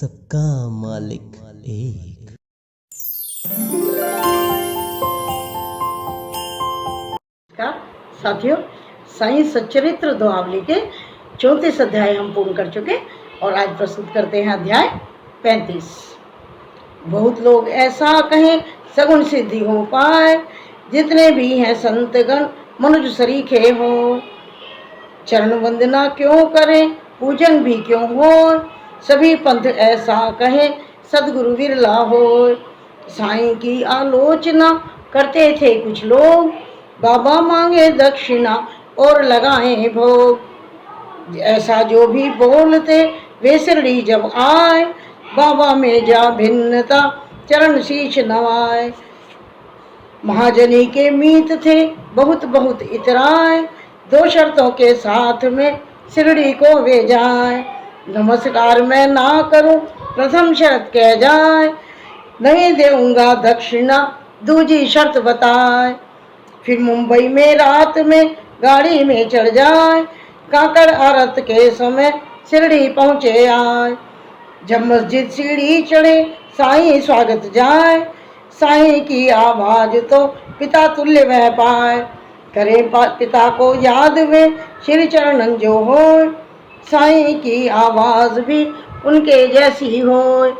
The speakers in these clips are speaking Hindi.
सबका मालिक एक। साथियों, साईं सच्चरित्र दोहावली के 34 अध्याय हम पूर्ण कर चुके और आज प्रस्तुत करते हैं अध्याय 35। बहुत लोग ऐसा कहें सगुण सिद्धि हो पाए, जितने भी हैं संतगण मनुज सरीखे हो। चरण वंदना क्यों करें, पूजन भी क्यों हो, सभी पंथ ऐसा कहे सदगुरु विरला हो। साईं की आलोचना करते थे कुछ लोग, बाबा मांगे दक्षिणा और लगाए भोग। ऐसा जो भी बोलते वे शिरडी जब आए, बाबा में जा भिन्नता चरण शीश नवाए। महाजनी के मीत थे बहुत बहुत इतराए, दो शर्तों के साथ में शिरडी को वे जाए। नमस्कार मैं ना करूं प्रथम शर्त कह जाए, नहीं देऊंगा दक्षिणा दूजी शर्त बताए। फिर मुंबई में रात में गाड़ी में चढ़ जाए, काकड़ आरत के समय शिरडी पहुँचे आए। जब मस्जिद सीढ़ी चढ़े साईं स्वागत जाए, साईं की आवाज तो पिता तुल्य वह पाए। करे पिता को याद वे श्री चरणन जो होय, साईं की आवाज भी उनके जैसी होय।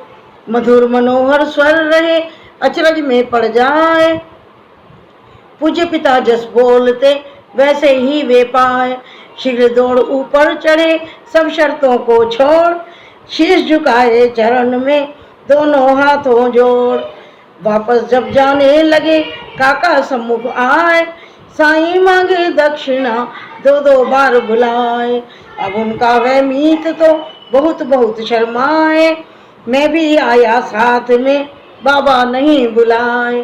मधुर मनोहर स्वर रहे अचरज में पड़ जाए, पूज्य पिता जस बोलते वैसे ही वे पाए। शीघ्र दौड़ ऊपर चढ़े सब शर्तों को छोड़, शीश झुकाए चरण में दोनों हाथों जोड़। वापस जब जाने लगे काका सम्मुख आए, साईं मांगे दक्षिणा दो दो बार बुलाए। अब उनका वह मीत तो बहुत बहुत शर्माए, मैं भी आया साथ में बाबा नहीं बुलाए।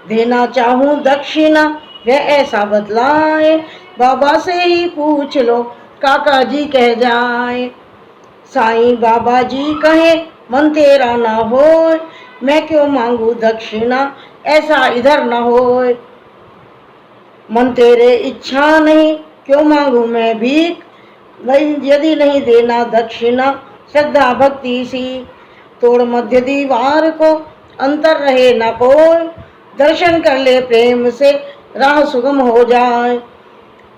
देना चाहूं दक्षिणा वह ऐसा बतलाए, बाबा से ही पूछ लो काका जी कह जाए। साईं बाबा जी कहे मन तेरा ना होए, मैं क्यों मांगू दक्षिणा ऐसा इधर न होए। मन तेरे इच्छा नहीं क्यों मांगू मैं भीख, यदि नहीं देना दक्षिणा श्रद्धा भक्ति सी। तोड़ मध्य दीवार को अंतर रहे न कोई, दर्शन कर ले प्रेम से राह सुगम हो जाए।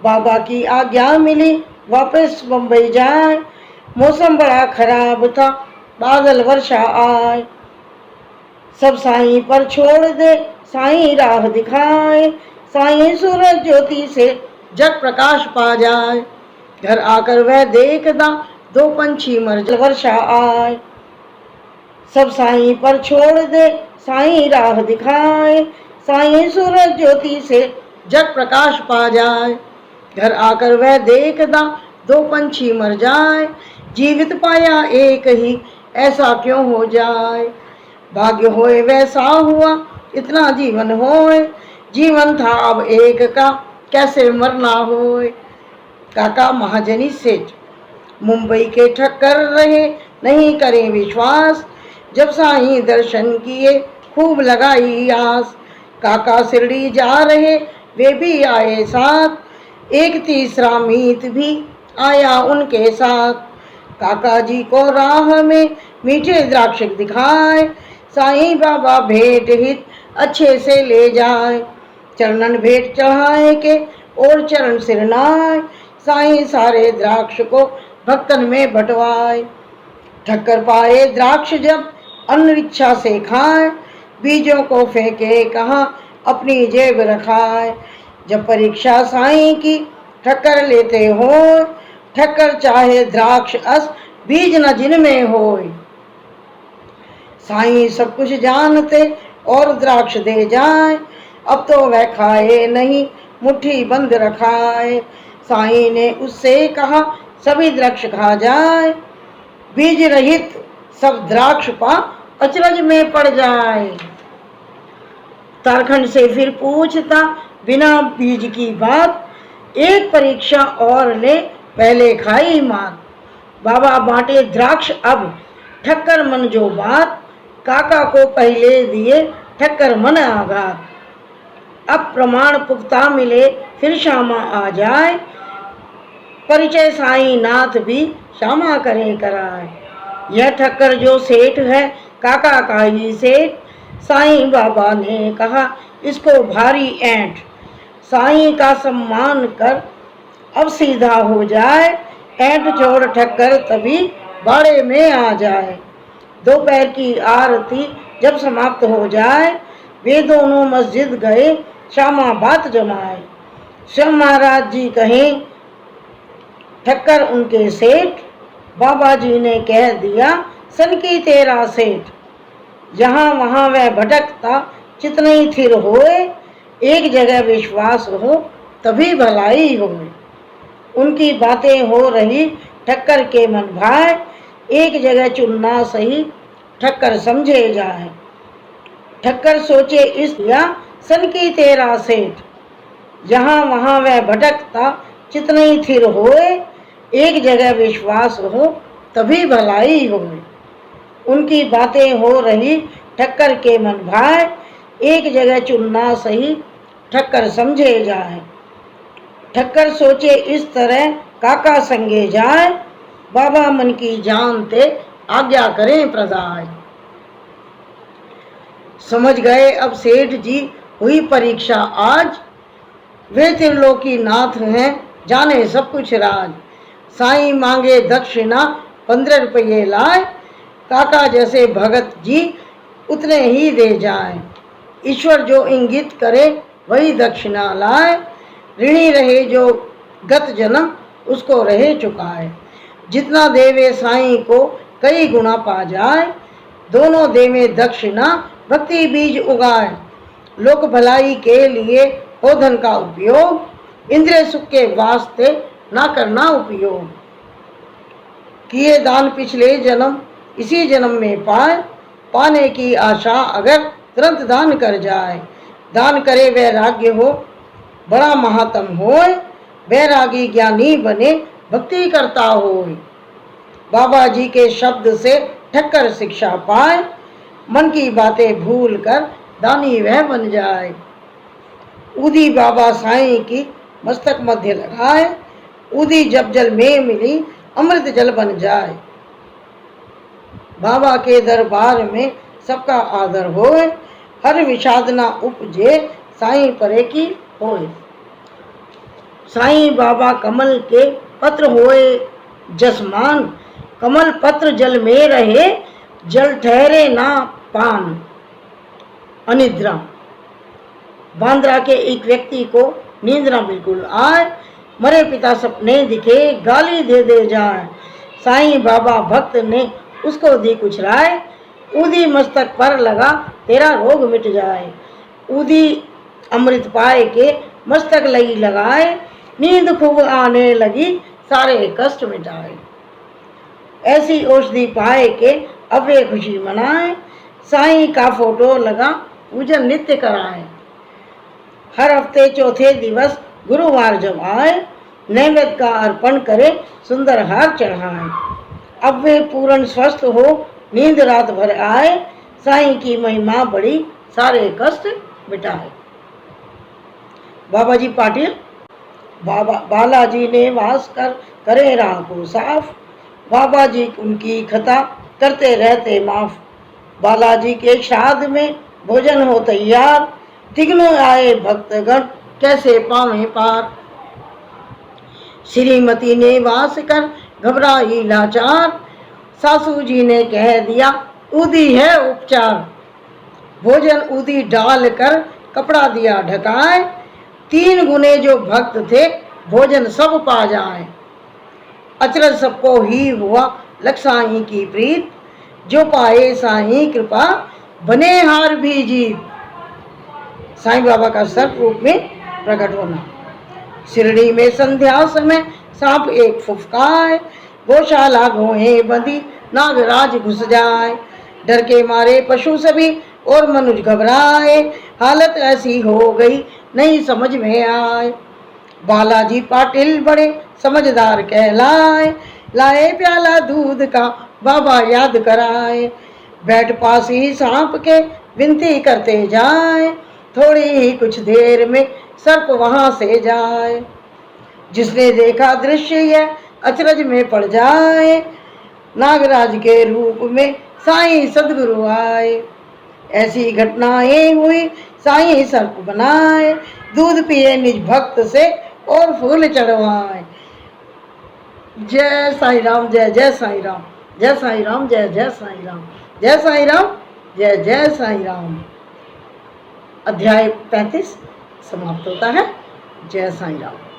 बाबा की आज्ञा मिली वापस बम्बई जाए, मौसम बड़ा खराब था बादल वर्षा आए। सब साईं पर छोड़ दे साईं राह दिखाए, साईं सूरज ज्योति से जग प्रकाश पा जाए। घर आकर वह देखदा दो पंछी मर वर्षा आए। सब साईं पर छोड़ दे साईं राह दिखाए, साईं सूरज ज्योति से जग प्रकाश पा जाए। घर आकर वह देखदा दो पंछी मर जाए, जीवित पाया एक ही ऐसा क्यों हो जाए। भाग्य होए वैसा हुआ इतना जीवन होए, जीवन था अब एक का कैसे मरना होए। काका महाजनी सेठ मुंबई के ठक्कर रहे नहीं करें विश्वास, जब साईं दर्शन किए खूब लगाई आस। काका शिरडी जा रहे वे भी आए साथ, एक तीसरा मीत भी आया उनके साथ। काका जी को राह में मीठे द्राक्ष दिखाए, साईं बाबा भेंट हित अच्छे से ले जाए। चरणन भेंट चढ़ाए के और चरण सिरनाए, साईं सारे द्राक्ष को भक्तन में बंटवाए। ठक्कर पाए द्राक्ष जब अन्न इच्छा से खाए, बीजों को फेंके कहाँ अपनी जेब रखाए। जब परीक्षा साईं की ठक्कर लेते हो, ठक्कर चाहे द्राक्ष अस बीज न जिनमें होय। साईं सब कुछ जानते और द्राक्ष दे जाए, अब तो वह खाए नहीं मुट्ठी बंद रखाए। साईं ने उससे कहा सभी द्राक्ष खा जाए, बीज रहित सब द्राक्ष पा अचरज में पड़ जाए। तारखंड से फिर पूछता बिना बीज की बात, एक परीक्षा और ले पहले खाई मात। बाबा बांटे द्राक्ष अब ठक्कर मन जो बात, काका को पहले दिए ठक्कर मन आघात। अब प्रमाण पुख्ता मिले फिर श्यामा आ जाए, परिचय साईं नाथ भी श्यामा करे कराए। यह ठक्कर जो सेठ है काका का ही सेठ। साईं बाबा ने कहा इसको भारी ऐंठ। साईं का सम्मान कर अब सीधा हो जाए, ऐंठ छोड़ ठक्कर तभी बाड़े में आ जाए। दोपहर की आरती जब समाप्त हो जाए, वे दोनों मस्जिद गए श्यामा बात जमाए। श्याम महाराज जी कहें ठक्कर उनके सेठ, बाबा जी ने कह दिया सन की तेरा सेठ। जहाँ वहाँ वह भटकता चित नहीं थिर होए, एक जगह विश्वास हो तभी भलाई होए। उनकी बातें हो रही ठक्कर के मन भाए, एक जगह चुनना सही ठक्कर समझे जाए। ठक्कर सोचे इस या सन की तेरा सेठ। जहाँ वहाँ वह भटकता चित नहीं थिर होए, एक जगह विश्वास हो तभी भलाई होए। उनकी बातें हो रही ठक्कर के मन भाए, एक जगह चुनना सही ठक्कर समझे जाए। ठक्कर सोचे इस तरह काका संगे जाए, बाबा मन की जानते आज्ञा करें प्रदाय। समझ गए अब सेठ जी हुई परीक्षा आज, वे त्रिलोकी नाथ हैं जाने सब कुछ राज। साईं मांगे दक्षिणा 15 रुपये लाए, काका जैसे भगत जी उतने ही दे जाए। ईश्वर जो इंगित करे वही दक्षिणा लाए, ऋणी रहे जो गत जन्म उसको रहे चुकाए। जितना देवे साईं को कई गुना पा जाए, दोनों देवे दक्षिणा भक्ति बीज उगाए। लोक भलाई के लिए हो धन का उपयोग, इंद्रिय सुख के वास्ते ना करना उपयोग। किए दान पिछले जन्म इसी जन्म में पाए, पाने की आशा अगर तुरंत दान कर जाए। दान करे वैराग्य हो बड़ा महात्म होए, वैरागी ज्ञानी बने भक्ति करता होए। बाबा जी के शब्द से ठक्कर शिक्षा पाए, मन की बातें भूल कर दानी वह बन जाए। उदी बाबा साईं की मस्तक मध्य लगाए, उदी जब जल में मिली अमृत जल बन जाए। बाबा के दरबार में सबका आदर होए, हर विषाद ना उपजे साईं परे की होए। साईं बाबा कमल के पत्र होए जसमान, कमल पत्र जल में रहे जल ठहरे ना पान। अनिद्रा, बांद्रा के एक व्यक्ति को नींद ना बिल्कुल आए, मरे पिता सपने दिखे गाली दे दे जाए। साईं बाबा भक्त ने उसको दी कुछ राय, उदी मस्तक पर लगा तेरा रोग मिट जाए। उदी अमृत पाए के मस्तक लगी लगाए, नींद खूब आने लगी सारे कष्ट मिटाए। ऐसी औषधि पाए के अब वे खुशी मनाए, साईं का फोटो लगा पूजन नित्य कराए। हर हफ्ते चौथे दिवस गुरुवार जब आए, नैवेद्य का अर्पण करे सुंदर हार चढ़ाए। अब वे पूर्ण स्वस्थ हो नींद रात भर आए, साईं की महिमा बड़ी सारे कष्ट मिटाए। बाबा जी पाटिल, बालाजी ने वास कर करे राह को साफ, बाबा जी उनकी खता करते रहते माफ। बालाजी के श्राद्ध में भोजन हो तैयार, तिगनों आए भक्तगण कैसे पावें पार। श्रीमती ने वास कर घबराई लाचार, सासू जी ने कह दिया उदी है उपचार। भोजन उदी डाल कर कपड़ा दिया ढकाए, 3 गुने जो भक्त थे भोजन सब पा जाए। अचरज सबको ही हुआ लग साईं की प्रीत, जो पाए साईं कृपा बने हार भी जीत। साईं बाबा का सर्प रूप में प्रकट होना। शिरडी में संध्या समय सांप एक फुफकाए, गौशाला गोहें बंधी नागराज घुस जाए। डर के मारे पशु सभी और मनुष्य घबराए, हालत ऐसी हो गई नहीं समझ में आए। बालाजी पाटिल बड़े समझदार कहलाए, लाए प्याला दूध का बाबा याद कराए। बैठ पास ही सांप के विनती करते जाए, थोड़ी ही कुछ देर में सर्प वहां से जाए। जिसने देखा दृश्य यह अचरज में पड़ जाए, नागराज के रूप में साईं सदगुरु आए। ऐसी घटनाएं हुई साईं सर्प बनाए, दूध पिए निज भक्त से और फूल चढ़वाए। जय साईं राम, जय जय साईं राम, जय साईं राम, जय जय साईं राम, जय साईं राम, जय जय साईं राम। अध्याय 35 समाप्त होता है। जय साईं राम।